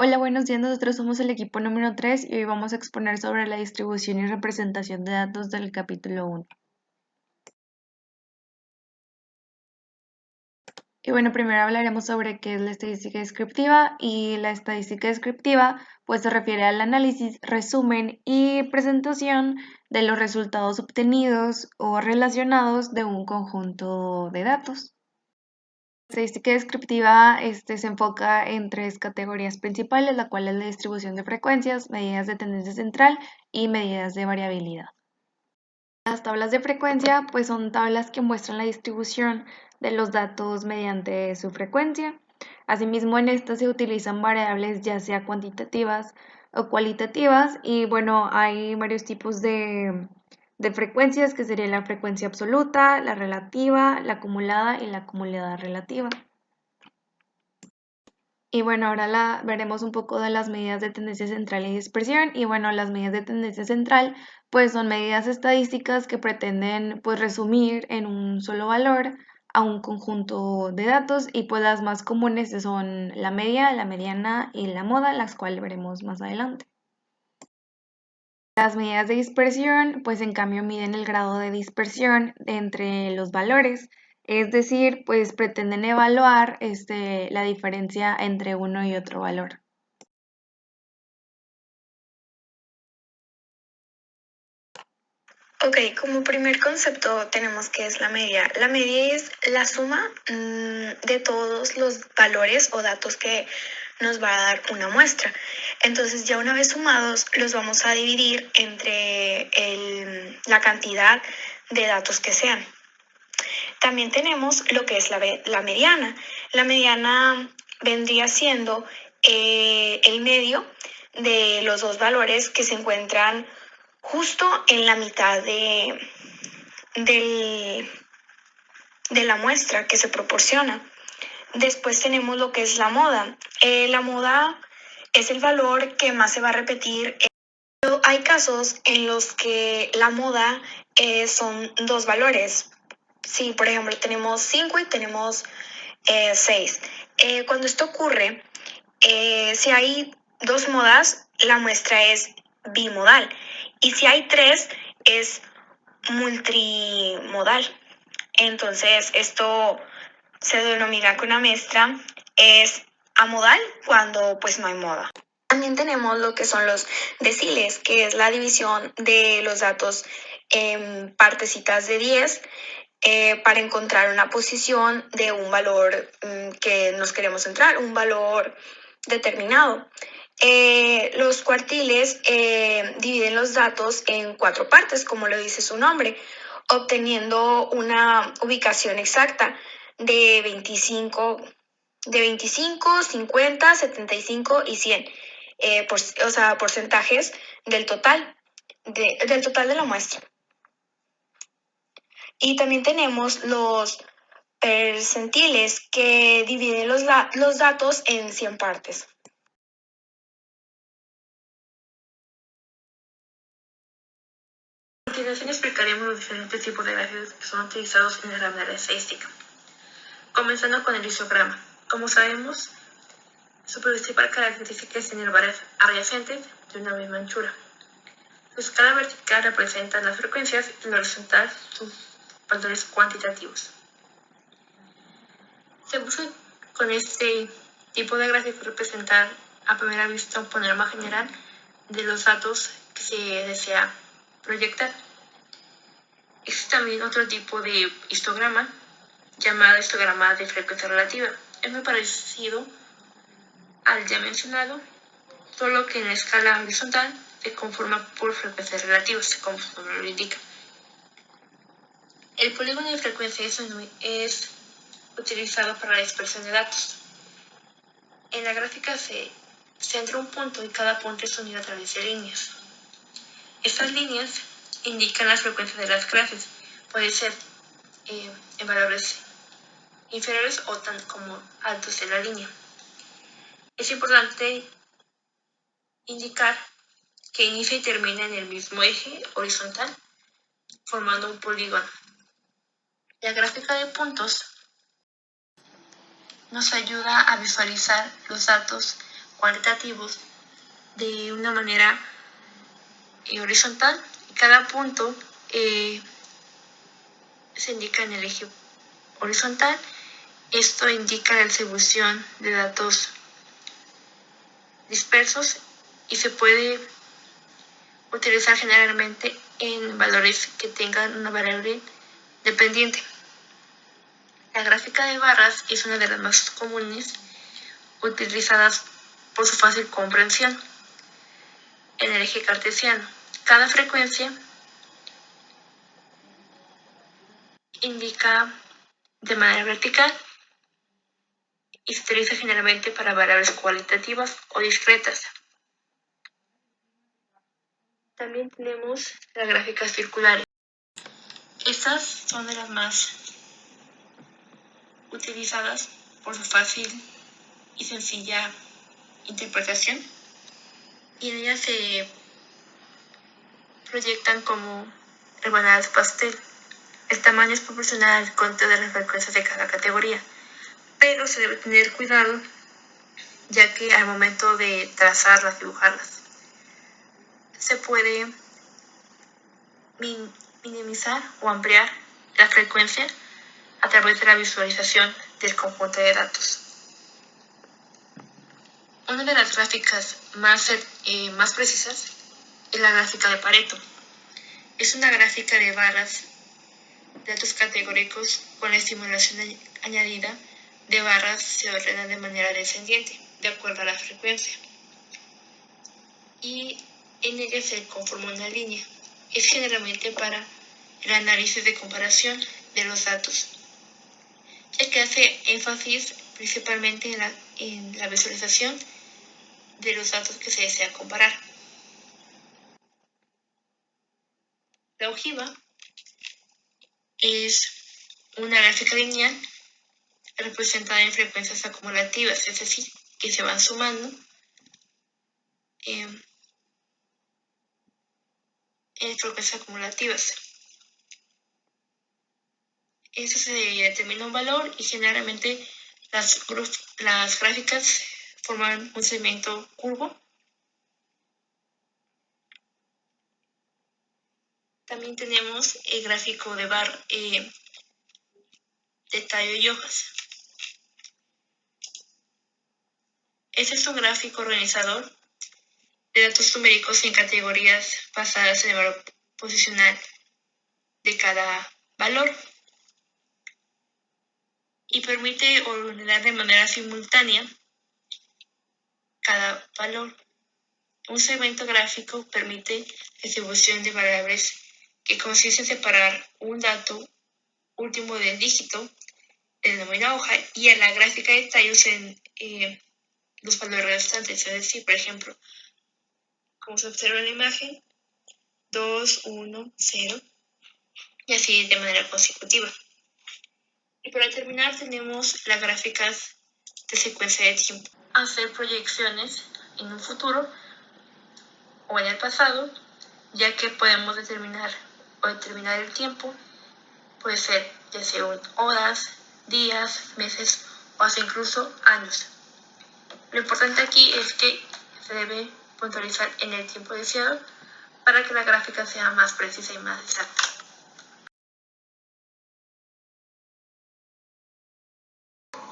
Hola, buenos días. Nosotros somos el equipo número 3 y hoy vamos a exponer sobre la distribución y representación de datos del capítulo 1. Y bueno, primero hablaremos sobre qué es la estadística descriptiva, y la estadística descriptiva pues se refiere al análisis, resumen y presentación de los resultados obtenidos o relacionados de un conjunto de datos. La estadística descriptiva se enfoca en tres categorías principales, la cual es la distribución de frecuencias, medidas de tendencia central y medidas de variabilidad. Las tablas de frecuencia pues son tablas que muestran la distribución de los datos mediante su frecuencia. Asimismo, en estas se utilizan variables ya sea cuantitativas o cualitativas, y bueno, hay varios tipos de frecuencias, que sería la frecuencia absoluta, la relativa, la acumulada y la acumulada relativa. Y bueno, ahora veremos un poco de las medidas de tendencia central y dispersión. Y bueno, las medidas de tendencia central pues son medidas estadísticas que pretenden pues resumir en un solo valor a un conjunto de datos, y pues las más comunes son la media, la mediana y la moda, las cuales veremos más adelante. Las medidas de dispersión, pues en cambio miden el grado de dispersión entre los valores, es decir, pues pretenden evaluar la diferencia entre uno y otro valor. Ok, como primer concepto tenemos que es la media. La media es la suma de todos los valores o datos que nos va a dar una muestra. Entonces ya una vez sumados los vamos a dividir entre la cantidad de datos que sean. También tenemos lo que es la mediana. La mediana vendría siendo el medio de los dos valores que se encuentran justo en la mitad de la muestra que se proporciona. Después tenemos lo que es la moda. La moda es el valor que más se va a repetir. Pero hay casos en los que la moda son dos valores. Sí, por ejemplo, tenemos 5 y tenemos 6. Cuando esto ocurre, si hay dos modas, la muestra es bimodal. Y si hay tres, es multimodal. Entonces, esto se denomina que una muestra es amodal cuando pues no hay moda. También tenemos lo que son los deciles, que es la división de los datos en partecitas de 10 para encontrar una posición de un valor que nos queremos centrar, un valor determinado. Los cuartiles dividen los datos en 4 partes, como lo dice su nombre, obteniendo una ubicación exacta de 25, 50, 75 y 100, o sea, porcentajes del total, del total de la muestra. Y también tenemos los percentiles, que dividen los datos en 100 partes. A continuación explicaremos los diferentes tipos de gráficos que son utilizados en la rama de la estadística. Comenzando con el histograma. Como sabemos, su principal característica es tener varias adyacentes de una misma anchura. Su escala vertical representa las frecuencias y la horizontal sus valores cuantitativos. Se busca con este tipo de gráfico representar a primera vista un panorama general de los datos que se desea proyectar. Existe también otro tipo de histograma llamado histograma de frecuencia relativa. Es muy parecido al ya mencionado, solo que en la escala horizontal se conforma por frecuencias relativas, como su nombre lo indica. El polígono de frecuencia es utilizado para la dispersión de datos. En la gráfica se centra un punto y cada punto es unido a través de líneas. Estas líneas indican las frecuencias de las clases. Puede ser en valores inferiores o tan como altos de la línea. Es importante indicar que inicia y termina en el mismo eje horizontal, formando un polígono. La gráfica de puntos nos ayuda a visualizar los datos cuantitativos de una manera horizontal. Cada punto se indica en el eje horizontal. Esto indica la distribución de datos dispersos y se puede utilizar generalmente en valores que tengan una variable dependiente. La gráfica de barras es una de las más comunes utilizadas por su fácil comprensión en el eje cartesiano. Cada frecuencia indica de manera vertical y se utiliza generalmente para variables cualitativas o discretas. También tenemos las gráficas circulares. Estas son de las más utilizadas por su fácil y sencilla interpretación, y en ellas se proyectan como rebanadas de pastel. El tamaño es proporcional al conteo de las frecuencias de cada categoría, pero se debe tener cuidado ya que al momento de trazarlas, dibujarlas, se puede minimizar o ampliar la frecuencia a través de la visualización del conjunto de datos. Una de las gráficas más precisas es la gráfica de Pareto. Es una gráfica de barras de datos categóricos con la estimulación añadida de barras se ordena de manera descendiente, de acuerdo a la frecuencia. Y en ella se conforma una línea. Es generalmente para el análisis de comparación de los datos, ya que hace énfasis principalmente en la visualización de los datos que se desea comparar. La ojiva es una gráfica lineal representada en frecuencias acumulativas, es decir, que se van sumando en frecuencias acumulativas. Eso se determina un valor y generalmente las gráficas forman un segmento curvo. También tenemos el gráfico de tallo y hojas. Este es un gráfico organizador de datos numéricos en categorías basadas en el valor posicional de cada valor y permite ordenar de manera simultánea cada valor. Un segmento gráfico permite la distribución de variables que consiste en separar un dato último del dígito de denomina hoja y a la gráfica de tallos en los valores restantes, es decir, por ejemplo, como se observa en la imagen, 2, 1, 0 y así de manera consecutiva. Y para terminar tenemos las gráficas de secuencia de tiempo. Hacer proyecciones en un futuro o en el pasado, ya que podemos determinar el tiempo, puede ser ya sea horas, días, meses o hasta incluso años. Lo importante aquí es que se debe puntualizar en el tiempo deseado para que la gráfica sea más precisa y más exacta.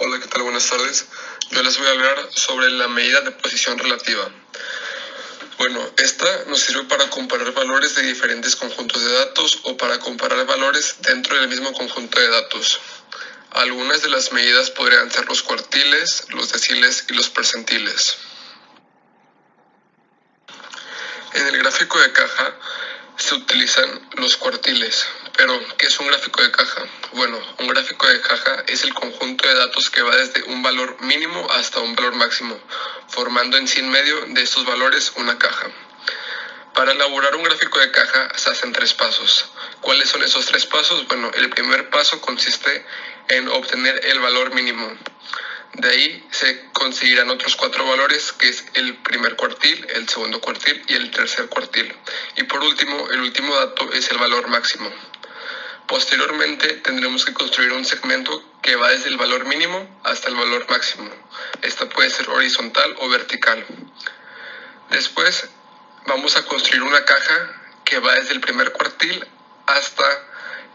Hola, ¿qué tal? Buenas tardes. Yo les voy a hablar sobre la medida de posición relativa. Bueno, esta nos sirve para comparar valores de diferentes conjuntos de datos o para comparar valores dentro del mismo conjunto de datos. Algunas de las medidas podrían ser los cuartiles, los deciles y los percentiles. En el gráfico de caja se utilizan los cuartiles. Pero, ¿qué es un gráfico de caja? Bueno, un gráfico de caja es el conjunto de datos que va desde un valor mínimo hasta un valor máximo, formando en sí en medio de estos valores una caja. Para elaborar un gráfico de caja se hacen 3 pasos. ¿Cuáles son esos 3 pasos? Bueno, el primer paso consiste en obtener el valor mínimo. De ahí se conseguirán otros 4 valores, que es el primer cuartil, el segundo cuartil y el tercer cuartil. Y por último, el último dato es el valor máximo. Posteriormente tendremos que construir un segmento que va desde el valor mínimo hasta el valor máximo. Esta puede ser horizontal o vertical. Después vamos a construir una caja que va desde el primer cuartil hasta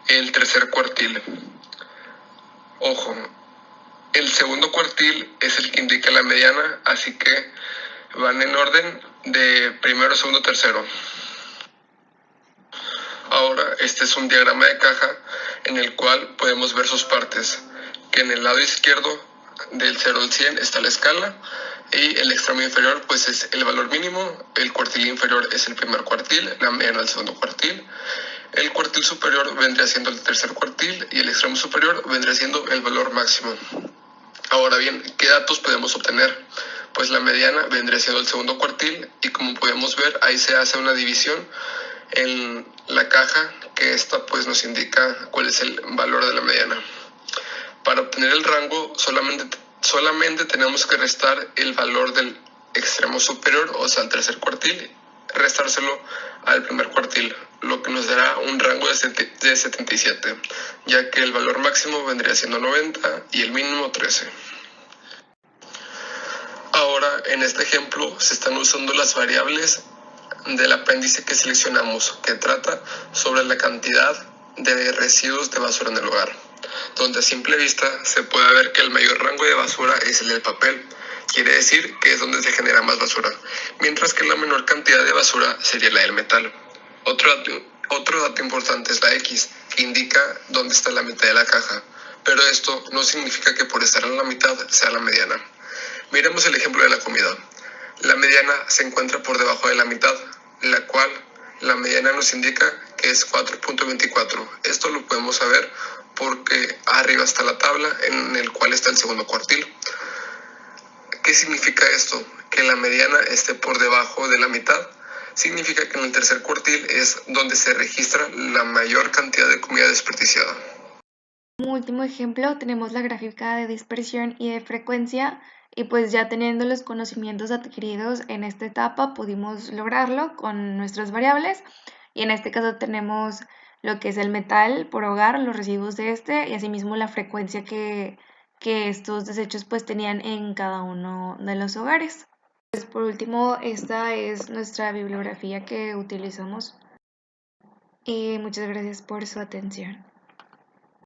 el tercer cuartil. Ojo, el segundo cuartil es el que indica la mediana, así que van en orden de primero, segundo, tercero. Ahora, este es un diagrama de caja en el cual podemos ver sus partes, que en el lado izquierdo del 0 al 100 está la escala y el extremo inferior pues es el valor mínimo, el cuartil inferior es el primer cuartil, la mediana el segundo cuartil, el cuartil superior vendría siendo el tercer cuartil y el extremo superior vendría siendo el valor máximo. Ahora bien, ¿qué datos podemos obtener? Pues la mediana vendría siendo el segundo cuartil y como podemos ver ahí se hace una división en la caja que esta pues nos indica cuál es el valor de la mediana. Para obtener el rango solamente tenemos que restar el valor del extremo superior, o sea el tercer cuartil, restárselo al primer cuartil, lo que nos dará un rango de 77, ya que el valor máximo vendría siendo 90 y el mínimo 13. Ahora, en este ejemplo, se están usando las variables del apéndice que seleccionamos, que trata sobre la cantidad de residuos de basura en el hogar, donde a simple vista se puede ver que el mayor rango de basura es el del papel, quiere decir que es donde se genera más basura, mientras que la menor cantidad de basura sería la del metal. Otro dato importante es la X, que indica dónde está la mitad de la caja, pero esto no significa que por estar en la mitad sea la mediana. Miremos el ejemplo de la comida. La mediana se encuentra por debajo de la mitad, la cual la mediana nos indica que es 4.24. Esto lo podemos saber porque arriba está la tabla en el cual está el segundo cuartil. ¿Qué significa esto? Que la mediana esté por debajo de la mitad. Significa que en el tercer cuartil es donde se registra la mayor cantidad de comida desperdiciada. Como último ejemplo, tenemos la gráfica de dispersión y de frecuencia, y pues ya teniendo los conocimientos adquiridos en esta etapa pudimos lograrlo con nuestras variables, y en este caso tenemos lo que es el metal por hogar, los residuos de este, y asimismo la frecuencia que estos desechos pues tenían en cada uno de los hogares. Pues por último, esta es nuestra bibliografía que utilizamos, y muchas gracias por su atención.